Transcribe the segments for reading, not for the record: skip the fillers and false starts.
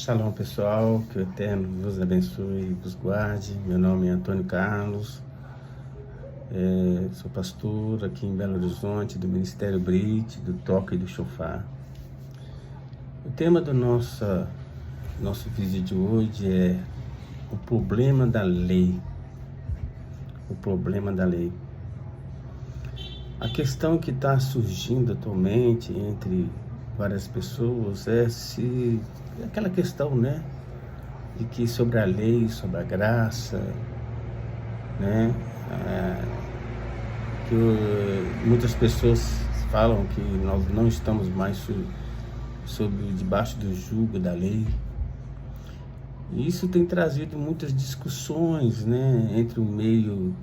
Shalom pessoal, que o Eterno vos abençoe e vos guarde. Meu nome é Antônio Carlos, sou pastor aqui em Belo Horizonte, do Ministério Brit, do Toque e do Chofar. O tema do nosso vídeo de hoje é o problema da lei. O problema da lei. A questão que está surgindo atualmente entre várias pessoas é aquela questão, né, de que sobre a lei, sobre a graça, né, muitas pessoas falam que nós não estamos mais debaixo do jugo da lei. E isso tem trazido muitas discussões, né, entre o meio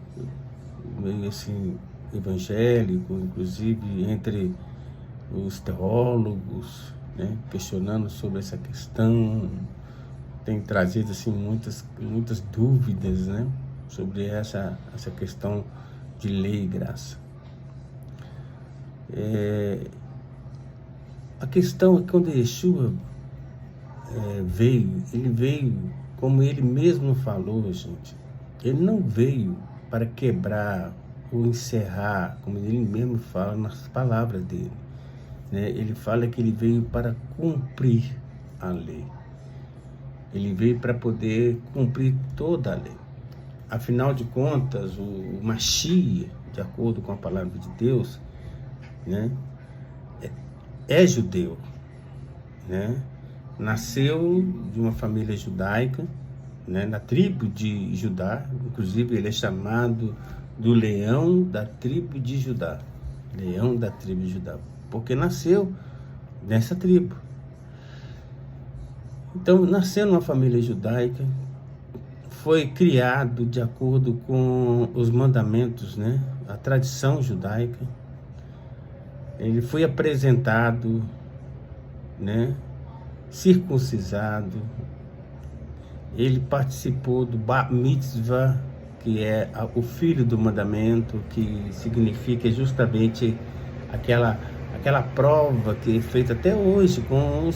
assim evangélico, inclusive entre os teólogos, né, questionando sobre essa questão. Tem trazido assim muitas dúvidas, né, sobre essa questão de lei e graça. A questão é que quando Yeshua ele veio, como ele mesmo falou, gente, ele não veio para quebrar ou encerrar, como ele mesmo fala nas palavras dele, né? Ele fala que ele veio para cumprir a lei. Ele veio para poder cumprir toda a lei. Afinal de contas, o Mashiach, de acordo com a palavra de Deus, né, é judeu, né? Nasceu de uma família judaica, né, na tribo de Judá. Inclusive ele é chamado do leão da tribo de Judá. Leão da tribo de Judá, porque nasceu nessa tribo. Então, nasceu numa família judaica, foi criado de acordo com os mandamentos, né, a tradição judaica. Ele foi apresentado, né, circuncisado. Ele participou do Bar Mitzvah, que é o filho do mandamento, que significa justamente aquela prova que é feita até hoje com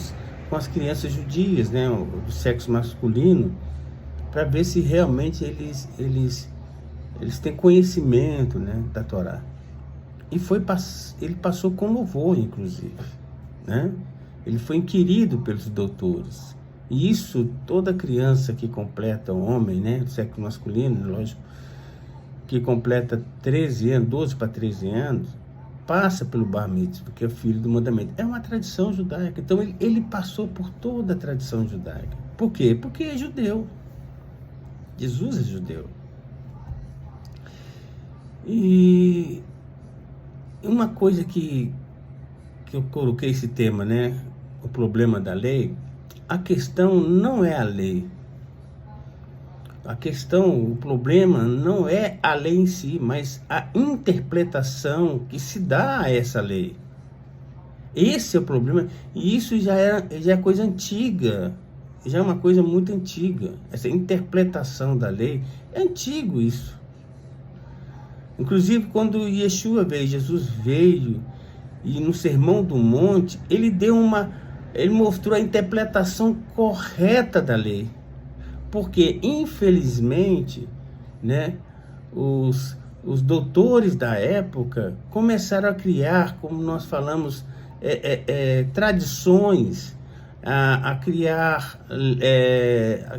as crianças judias, né, do sexo masculino, para ver se realmente eles têm conhecimento, né, da Torá. E ele passou com louvor, inclusive, né? Ele foi inquirido pelos doutores. E isso, toda criança que completa, homem, né, do sexo masculino, lógico, que completa 13 anos, 12 para 13 anos, passa pelo Bar Mitzvah, que é o filho do mandamento. É uma tradição judaica. Então ele passou por toda a tradição judaica. Por quê? Porque é judeu. Jesus é judeu. E uma coisa que eu coloquei esse tema, né, o problema da lei, a questão não é a lei. O problema não é a lei em si, mas a interpretação que se dá a essa lei. Esse é o problema, e isso já é coisa antiga, já é uma coisa muito antiga. Essa interpretação da lei é antigo isso. Inclusive quando Jesus veio, e no Sermão do Monte, ele mostrou a interpretação correta da lei. Porque, infelizmente, né, os doutores da época começaram a criar, como nós falamos, tradições, a criar,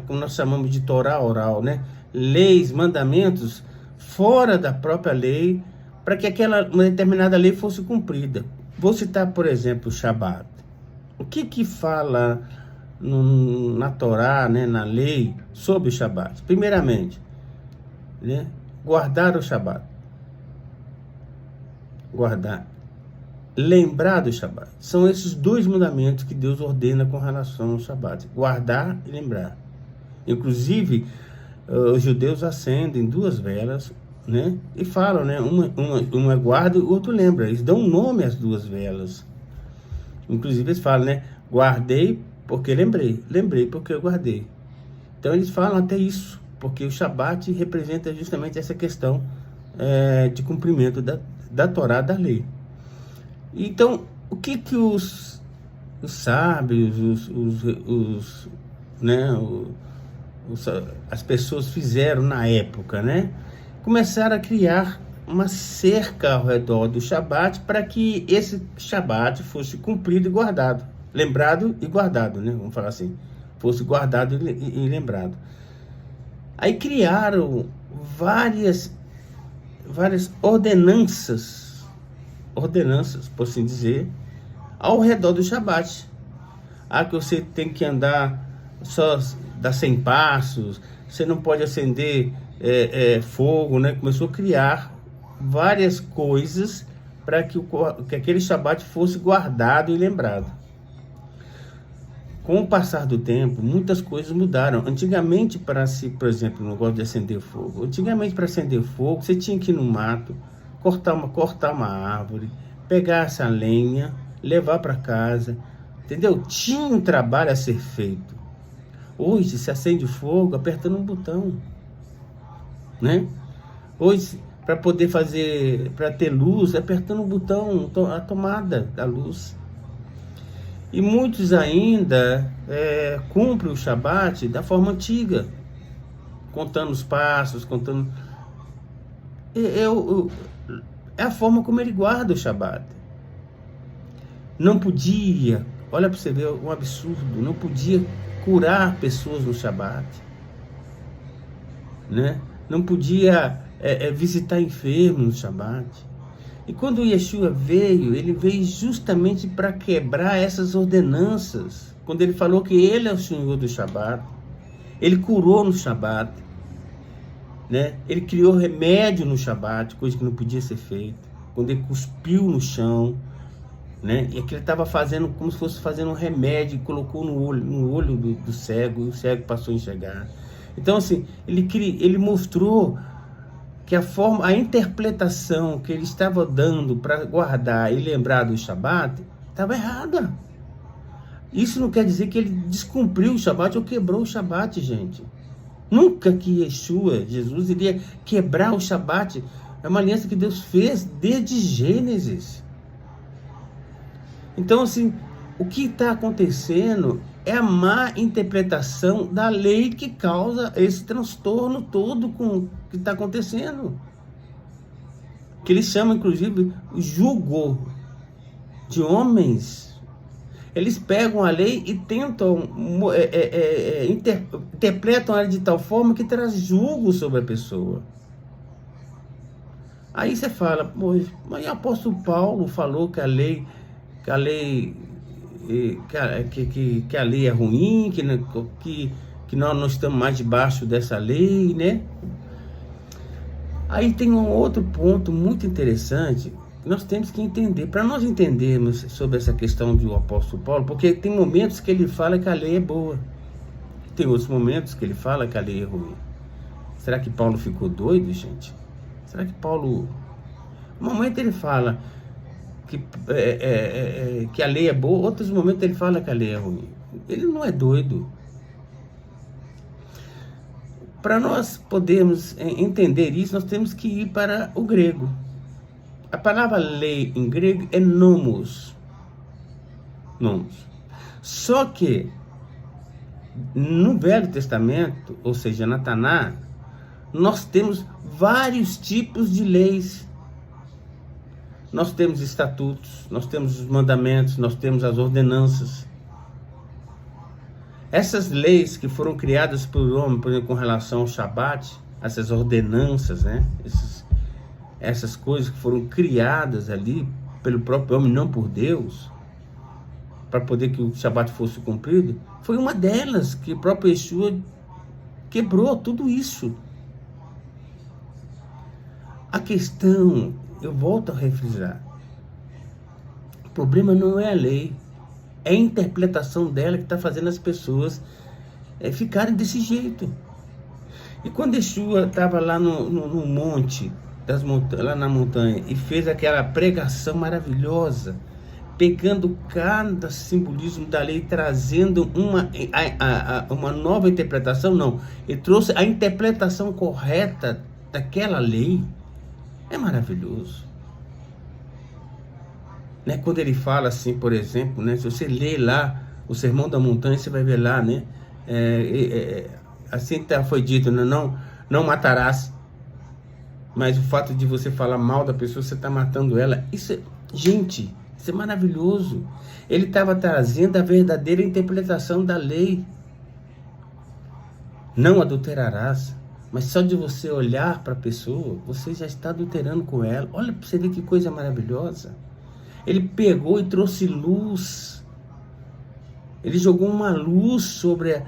como nós chamamos de Torá oral, né, leis, mandamentos, fora da própria lei, para que uma determinada lei fosse cumprida. Vou citar, por exemplo, o Shabat. O que fala na Torá, né, na lei, sobre o Shabat? Primeiramente, né, guardar o Shabat. Guardar. Lembrar do Shabat. São esses dois mandamentos que Deus ordena com relação ao Shabat. Guardar e lembrar. Inclusive, os judeus acendem 2 velas, né, e falam, né, uma guarda e o outro lembra. Eles dão nome às 2 velas. Inclusive eles falam, né, guardei porque lembrei porque eu guardei. Então eles falam até isso, porque o Shabat representa justamente essa questão de cumprimento da Torá, da lei. Então, o que os sábios, né, as pessoas fizeram na época, né? Começaram a criar uma cerca ao redor do Shabat para que esse Shabat fosse cumprido e guardado, lembrado e guardado, né? Vamos falar assim, fosse guardado e lembrado. Aí criaram várias ordenanças, por assim dizer, ao redor do Shabat. Que você tem que andar só dar 100 passos, você não pode acender fogo, né? Começou a criar várias coisas para que aquele Shabat fosse guardado e lembrado. Com o passar do tempo, muitas coisas mudaram. Antigamente, por exemplo, no negócio de acender fogo, para acender fogo, você tinha que ir no mato, cortar uma árvore, pegar essa lenha, levar para casa, entendeu? Tinha um trabalho a ser feito. Hoje se acende fogo apertando um botão, né? Hoje, para ter luz, apertando um botão, a tomada da luz. E muitos ainda cumprem o Shabat da forma antiga, contando os passos, é a forma como ele guarda o Shabat. Não podia, olha para você ver um absurdo, não podia curar pessoas no Shabat, né? Não podia visitar enfermos no Shabat. E quando Yeshua veio, ele veio justamente para quebrar essas ordenanças. Quando ele falou que ele é o Senhor do Shabat, ele curou no Shabat, né? Ele criou remédio no Shabat, coisa que não podia ser feita. Quando ele cuspiu no chão, né? E aquilo ele estava fazendo como se fosse fazendo um remédio, e colocou no olho do cego, e o cego passou a enxergar. Então, assim, ele mostrou que a interpretação que ele estava dando para guardar e lembrar do Shabat estava errada. Isso não quer dizer que ele descumpriu o Shabat ou quebrou o Shabat, gente. Nunca que Yeshua, Jesus, iria quebrar o Shabat. É uma aliança que Deus fez desde Gênesis. Então, assim, o que está acontecendo é a má interpretação da lei que causa esse transtorno todo que está acontecendo. Que eles chamam, inclusive, o jugo de homens. Eles pegam a lei e tentam, interpretam ela de tal forma que traz jugo sobre a pessoa. Aí você fala, mas o apóstolo Paulo falou que a lei é ruim, que nós não estamos mais debaixo dessa lei, né? Aí tem um outro ponto muito interessante que nós temos que entender, para nós entendermos sobre essa questão do apóstolo Paulo, porque tem momentos que ele fala que a lei é boa, tem outros momentos que ele fala que a lei é ruim. Será que Paulo ficou doido, gente? Será que Paulo... No momento ele fala que a lei é boa, outros momentos ele fala que a lei é ruim. Ele não é doido. Para nós podermos entender isso, nós temos que ir para o grego. A palavra lei em grego é nomos. Só que no Velho Testamento, ou seja, na Taná, nós temos vários tipos de leis. Nós temos estatutos, nós temos os mandamentos, nós temos as ordenanças. Essas leis que foram criadas por homem, por exemplo, com relação ao Shabat, essas ordenanças, né? Essas coisas que foram criadas ali pelo próprio homem, não por Deus, para poder que o Shabat fosse cumprido, foi uma delas que o próprio Yeshua quebrou tudo isso. A questão, eu volto a refrisar, o problema não é a lei, é a interpretação dela que está fazendo as pessoas ficarem desse jeito. E quando Yeshua estava lá no monte, lá na montanha, e fez aquela pregação maravilhosa, pegando cada simbolismo da lei, trazendo uma nova interpretação, não, ele trouxe a interpretação correta daquela lei. É maravilhoso, né? Quando ele fala assim, por exemplo, né? Se você ler lá o Sermão da Montanha, você vai ver lá, né? assim foi dito, né? Não matarás. Mas o fato de você falar mal da pessoa, você está matando ela. Gente, isso é maravilhoso. Ele estava trazendo a verdadeira interpretação da lei. Não adulterarás. Mas só de você olhar para a pessoa, você já está adulterando com ela. Olha para você ver que coisa maravilhosa. Ele pegou e trouxe luz. Ele jogou uma luz sobre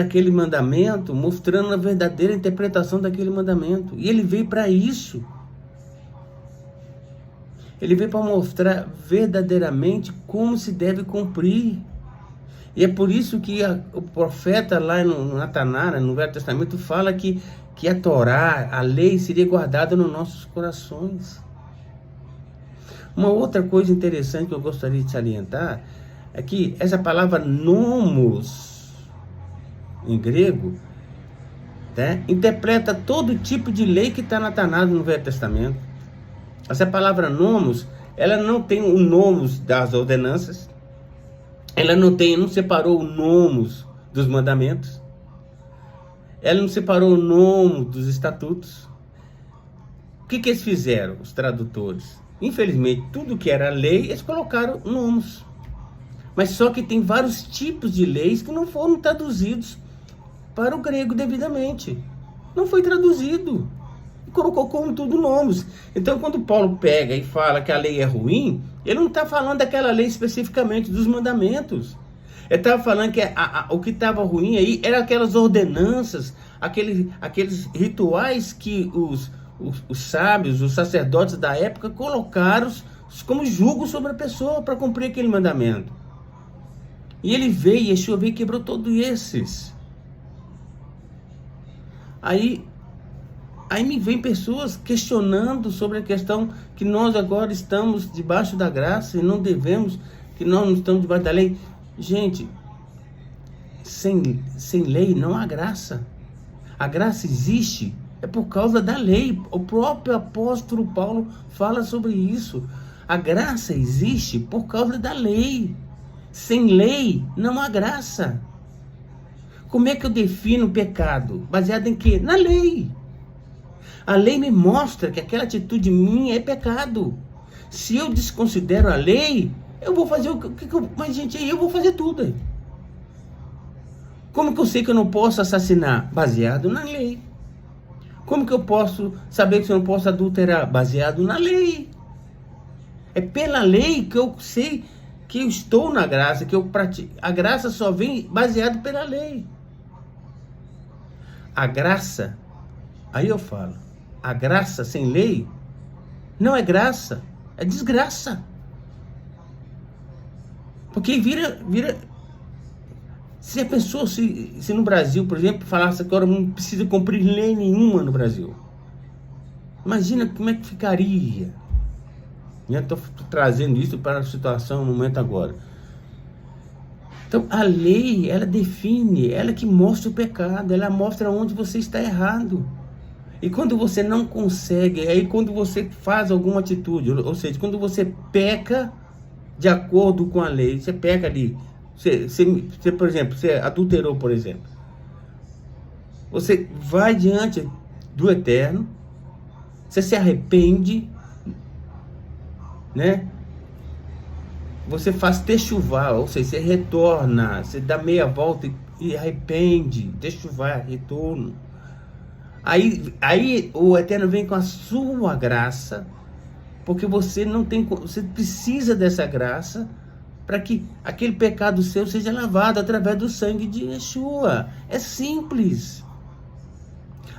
aquele mandamento, mostrando a verdadeira interpretação daquele mandamento. E ele veio para isso. Ele veio para mostrar verdadeiramente como se deve cumprir. E é por isso que o profeta lá no Natanara, no Velho Testamento, fala que a Torá, a lei, seria guardada nos nossos corações. Uma outra coisa interessante que eu gostaria de salientar é que essa palavra nomos, em grego, né, interpreta todo tipo de lei que está natanado no Velho Testamento. Essa palavra nomos, ela não tem o nomos das ordenanças, ela não separou o nomos dos mandamentos, ela não separou o nomos dos estatutos. O que eles fizeram, os tradutores? Infelizmente, tudo que era lei, eles colocaram nomos. Mas só que tem vários tipos de leis que não foram traduzidos para o grego devidamente. Não foi traduzido. E colocou como tudo nomos. Então, quando Paulo pega e fala que a lei é ruim, ele não está falando daquela lei especificamente, dos mandamentos. Ele estava falando que o que estava ruim aí eram aquelas ordenanças, aqueles rituais que os sábios, os sacerdotes da época colocaram como jugo sobre a pessoa para cumprir aquele mandamento. E ele veio, Yeshua veio e quebrou todos esses. Aí me vem pessoas questionando sobre a questão que nós agora estamos debaixo da graça e não devemos, que nós não estamos debaixo da lei. Gente, sem lei não há graça. A graça existe é por causa da lei. O próprio apóstolo Paulo fala sobre isso. A graça existe por causa da lei. Sem lei não há graça. Como é que eu defino o pecado? Baseado em quê? Na lei. A lei me mostra que aquela atitude minha é pecado. Se eu desconsidero a lei, eu vou fazer o que eu... Mas, gente, aí eu vou fazer tudo. Aí. Como que eu sei que eu não posso assassinar? Baseado na lei. Como que eu posso saber que eu não posso adulterar? Baseado na lei. É pela lei que eu sei que eu estou na graça, que eu pratico. A graça só vem baseado pela lei. A graça, aí eu falo, a graça sem lei não é graça, é desgraça. Porque vira se a pessoa, se no Brasil, por exemplo, falasse que agora não precisa cumprir lei nenhuma no Brasil, imagina como é que ficaria. Eu estou trazendo isso para a situação, no momento agora. Então, a lei, ela define, ela que mostra o pecado, ela mostra onde você está errado. E quando você não consegue, aí quando você faz alguma atitude, ou seja, quando você peca de acordo com a lei, você peca ali, você, por exemplo, você adulterou, por exemplo. Você vai diante do Eterno, você se arrepende, né? Você faz techuvá, ou seja, você retorna, você dá meia volta e arrepende, techuvá, retorno. Aí o Eterno vem com a sua graça, porque você não tem, você precisa dessa graça para que aquele pecado seu seja lavado através do sangue de Yeshua. É simples.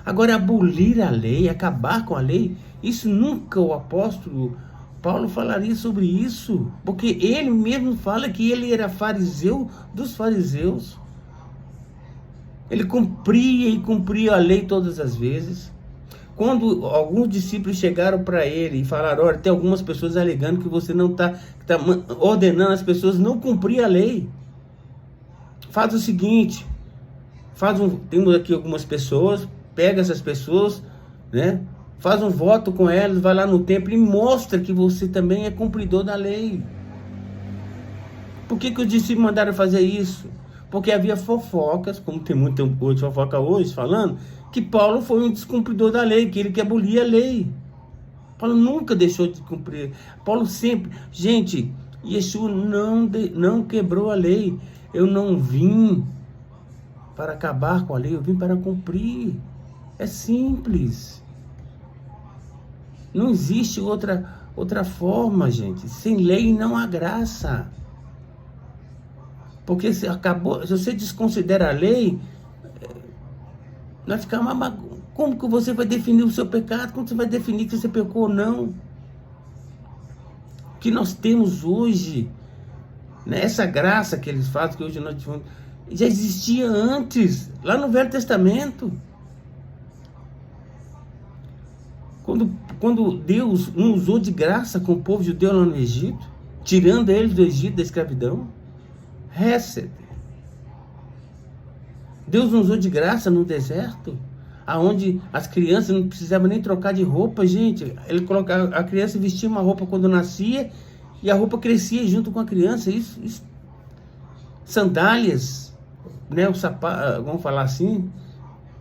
Agora, abolir a lei, acabar com a lei, isso nunca o apóstolo Paulo falaria sobre isso, porque ele mesmo fala que ele era fariseu dos fariseus. Ele cumpria a lei todas as vezes. Quando alguns discípulos chegaram para ele e falaram, olha, tem algumas pessoas alegando que você não está ordenando as pessoas não cumprir a lei. Faz o seguinte, temos aqui algumas pessoas, pega essas pessoas, né? Faz um voto com elas, vai lá no templo e mostra que você também é cumpridor da lei. Por que os discípulos mandaram fazer isso? porque havia fofocas, como tem muita fofoca hoje, falando que Paulo foi um descumpridor da lei, que ele que abolia a lei. Paulo nunca deixou de cumprir. Paulo sempre... Gente, Yeshua não quebrou a lei. Eu não vim para acabar com a lei, eu vim para cumprir. É simples. Não existe outra forma, gente. Sem lei não há graça. Porque se você desconsidera a lei, vai ficar uma bagunça. Como que você vai definir o seu pecado? Como você vai definir que você pecou ou não? O que nós temos hoje, né, essa graça que eles fazem, que hoje nós tivemos, já existia antes, lá no Velho Testamento. Quando Deus não usou de graça com o povo judeu lá no Egito, tirando eles do Egito, da escravidão, Hesed. Deus não usou de graça no deserto, aonde as crianças não precisavam nem trocar de roupa, gente. Ele colocava, a criança vestia uma roupa quando nascia e a roupa crescia junto com a criança. Isso. Sandálias, né, o sapato, vamos falar assim,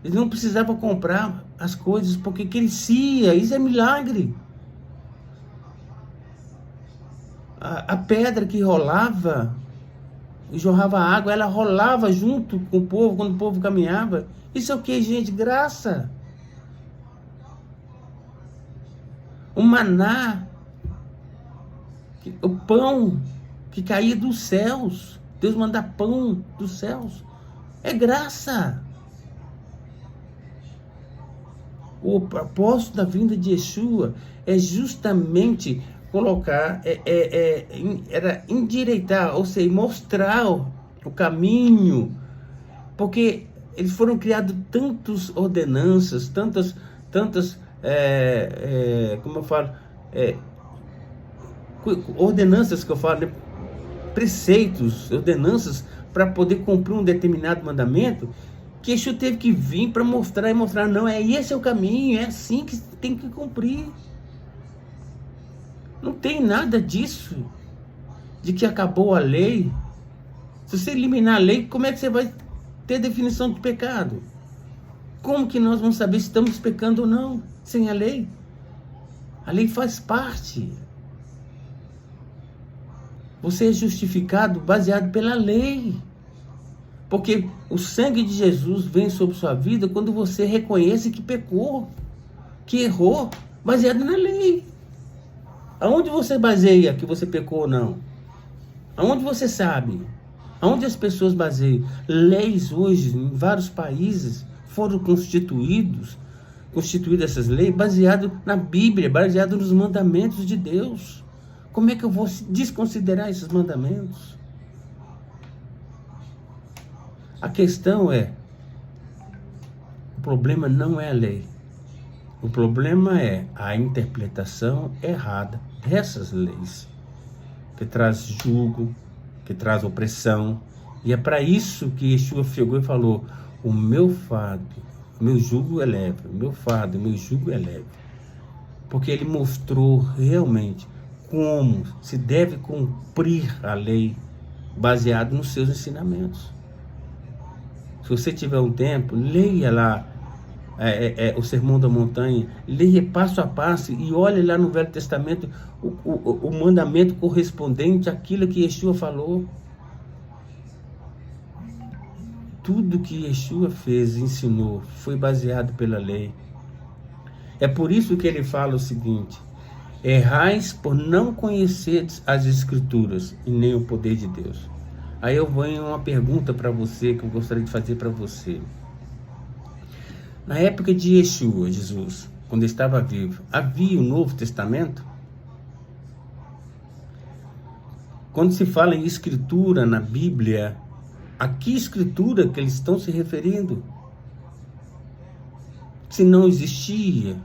eles não precisavam comprar as coisas porque crescia. Isso é milagre. A pedra que rolava e jorrava água, ela rolava junto com o povo quando o povo caminhava. Isso é o que, gente? Graça. O maná, o pão que caía dos céus. Deus manda pão dos céus. É graça. O propósito da vinda de Yeshua é justamente colocar, era endireitar, ou seja, mostrar o caminho, porque eles foram criados tantas ordenanças, tantas como eu falo, ordenanças que eu falo, né? Preceitos, ordenanças, para poder cumprir um determinado mandamento, que Yeshua teve que vir para mostrar, não, esse é o caminho, é assim que tem que cumprir. Não tem nada disso, de que acabou a lei. Se você eliminar a lei, como é que você vai ter definição de pecado? Como que nós vamos saber se estamos pecando ou não, sem a lei? A lei faz parte. Você é justificado baseado pela lei. Porque o sangue de Jesus vem sobre sua vida quando você reconhece que pecou, que errou, baseado na lei. Aonde você baseia que você pecou ou não? Aonde você sabe? Aonde as pessoas baseiam? Leis hoje, em vários países, foram constituídas essas leis baseado na Bíblia, baseado nos mandamentos de Deus. Como é que eu vou desconsiderar esses mandamentos? A questão é, o problema não é a lei. O problema é a interpretação errada dessas leis, que traz jugo, que traz opressão. E é para isso que Yeshua chegou e falou: o meu fardo, meu jugo é leve, o meu fardo, o meu jugo é leve. Porque ele mostrou realmente como se deve cumprir a lei baseado nos seus ensinamentos. Se você tiver um tempo, leia lá o Sermão da Montanha, leia passo a passo e olhe lá no Velho Testamento o mandamento correspondente àquilo que Yeshua falou. Tudo que Yeshua fez, ensinou, foi baseado pela lei. É por isso que ele fala o seguinte: errais por não conhecer as Escrituras e nem o poder de Deus. Aí eu venho uma pergunta para você, que eu gostaria de fazer para você. Na época de Yeshua, Jesus, quando ele estava vivo, havia o Novo Testamento? Quando se fala em Escritura na Bíblia, a que Escritura que eles estão se referindo? Se não existia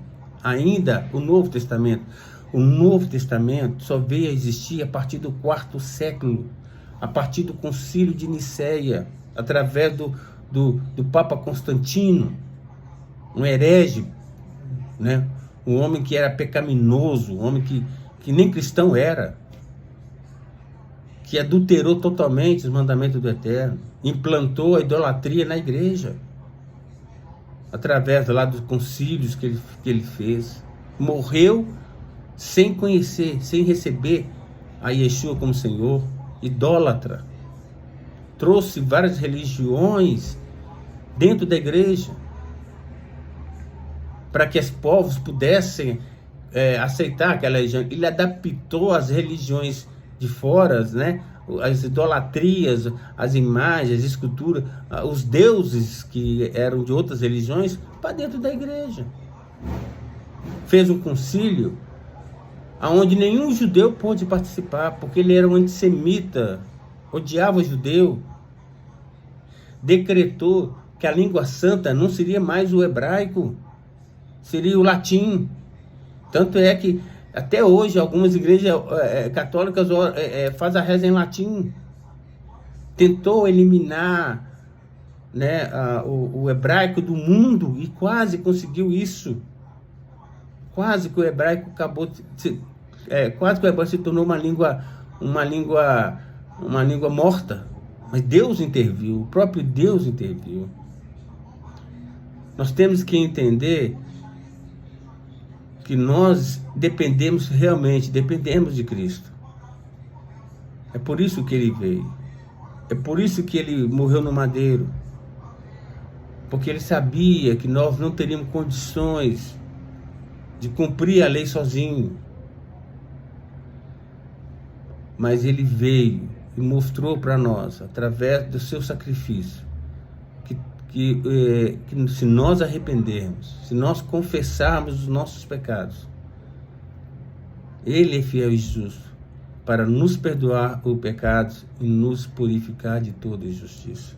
ainda o Novo Testamento. O Novo Testamento só veio a existir a partir do 4º século, a partir do Concílio de Nicéia, através do Papa Constantino, um herege, né? Um homem que era pecaminoso, um homem que nem cristão era, que adulterou totalmente os mandamentos do Eterno, implantou a idolatria na igreja, através lá dos concílios que ele fez, morreu sem conhecer, sem receber a Yeshua como Senhor, idólatra, trouxe várias religiões dentro da igreja, para que os povos pudessem aceitar aquela religião. Ele adaptou as religiões de fora, né? As idolatrias, as imagens, as esculturas, os deuses que eram de outras religiões, para dentro da igreja. Fez um concílio onde nenhum judeu pôde participar, porque ele era um antissemita, odiava o judeu. Decretou que a língua santa não seria mais o hebraico, seria o latim. Tanto é que até hoje algumas igrejas católicas fazem a reza em latim. Tentou eliminar, né, o hebraico do mundo e quase conseguiu isso. Quase que o hebraico quase que o hebraico se tornou uma língua morta. Mas Deus interviu, o próprio Deus interviu. Nós temos que entender que nós dependemos de Cristo. É por isso que ele veio. É por isso que ele morreu no madeiro. Porque ele sabia que nós não teríamos condições de cumprir a lei sozinho. Mas ele veio e mostrou para nós, através do seu sacrifício, que se nós arrependermos, se nós confessarmos os nossos pecados, ele é fiel e justo para nos perdoar os pecados e nos purificar de toda injustiça.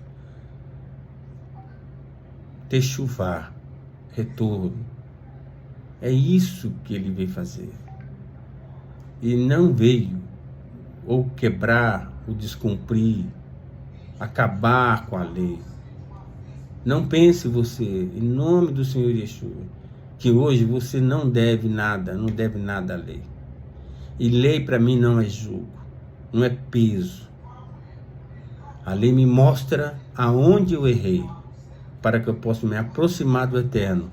Techuvá, retorno. É isso que ele veio fazer. E não veio ou quebrar, ou descumprir, acabar com a lei. Não pense você, em nome do Senhor Yeshua, que hoje você não deve nada à lei. E lei para mim não é jugo, não é peso. A lei me mostra aonde eu errei, para que eu possa me aproximar do Eterno,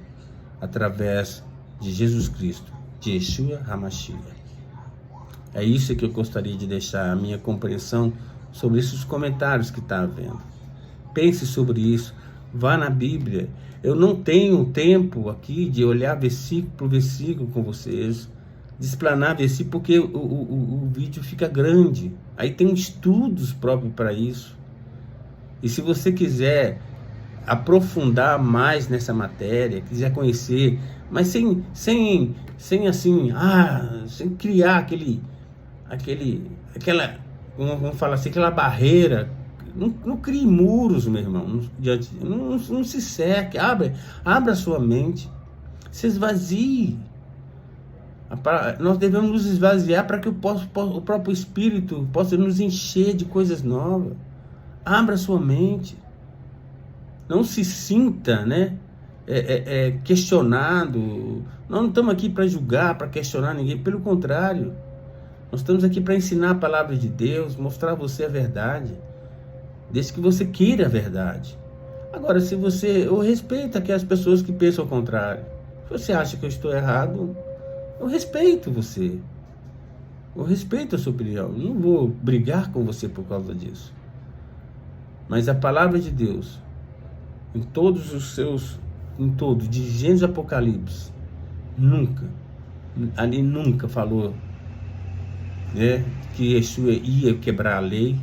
através de Jesus Cristo, de Yeshua HaMashiach. É isso que eu gostaria de deixar a minha compreensão sobre esses comentários que está havendo. Pense sobre isso. Vá na Bíblia. Eu não tenho tempo aqui de olhar versículo por versículo com vocês, de explanar versículo, porque o vídeo fica grande. Aí tem estudos próprios para isso. E se você quiser aprofundar mais nessa matéria, quiser conhecer, mas sem criar aquela, vamos falar assim, aquela barreira. Não crie muros, meu irmão. Não se cerque. Abra a sua mente. Se esvazie. Nós devemos nos esvaziar para que o próprio Espírito possa nos encher de coisas novas. Abra a sua mente. Não se sinta, né, questionado. Nós não estamos aqui para julgar, para questionar ninguém. Pelo contrário. Nós estamos aqui para ensinar a palavra de Deus, mostrar a você a verdade. Desde que você queira a verdade. Agora, eu respeito aquelas pessoas que pensam ao contrário. Se você acha que eu estou errado, eu respeito você. Eu respeito a sua opinião. Não vou brigar com você por causa disso. Mas a palavra de Deus, de Gênesis a Apocalipse, nunca falou, né, que Yeshua ia quebrar a lei,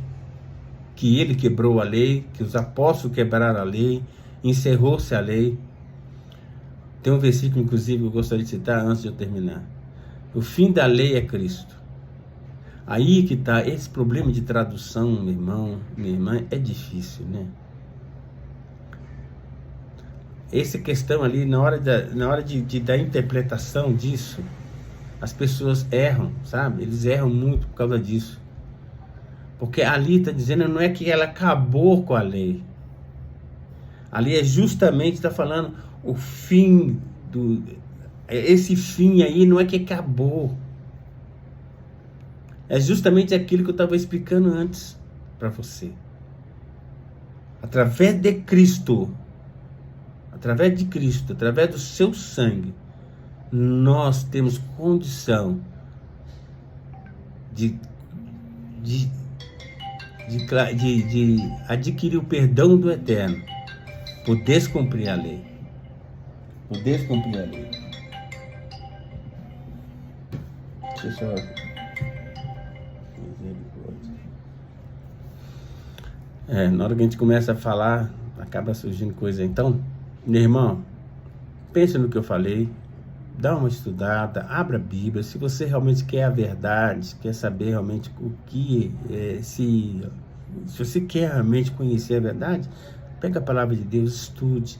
que ele quebrou a lei, que os apóstolos quebraram a lei, encerrou-se a lei. Tem um versículo, inclusive, que eu gostaria de citar antes de eu terminar. O fim da lei é Cristo. Aí que está esse problema de tradução, meu irmão, minha irmã, é difícil, né? Essa questão ali, na hora da interpretação disso, as pessoas erram, sabe? Eles erram muito por causa disso. Porque ali está dizendo, não é que ela acabou com a lei. Ali é justamente, está falando o fim esse fim aí não é que acabou. É justamente aquilo que eu estava explicando antes para você. Através de Cristo, através do seu sangue, nós temos condição de adquirir o perdão do Eterno, por descumprir a lei. Por descumprir a lei. Deixa eu só... na hora que a gente começa a falar, acaba surgindo coisa. Então, meu irmão, pense no que eu falei, dá uma estudada, abra a Bíblia. Se você realmente quer a verdade, quer saber realmente o que, se você quer realmente conhecer a verdade, pega a palavra de Deus, estude,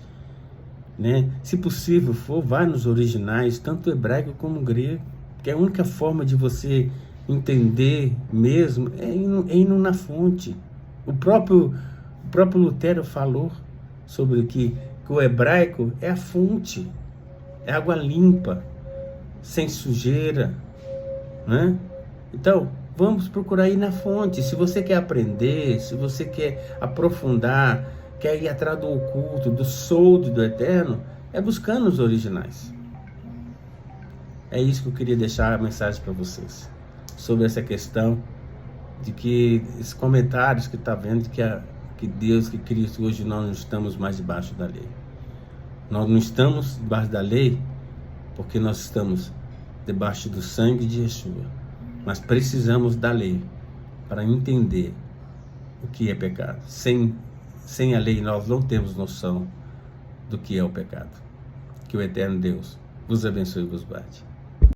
né? Se possível for, vá nos originais, tanto hebraico como grego, que é a única forma de você entender mesmo é indo na fonte. O próprio Lutero falou sobre que o hebraico é a fonte, é água limpa, sem sujeira, né? Então, vamos procurar ir na fonte. Se você quer aprender, se você quer aprofundar, quer ir atrás do oculto, do soldo do eterno, é buscando os originais. É isso que eu queria deixar a mensagem para vocês, sobre essa questão de que esses comentários que está vendo que Deus, que Cristo, hoje nós não estamos mais debaixo da lei. Nós não estamos debaixo da lei porque nós estamos debaixo do sangue de Yeshua. Mas precisamos da lei para entender o que é pecado. Sem a lei nós não temos noção do que é o pecado. Que o eterno Deus vos abençoe e vos guarde.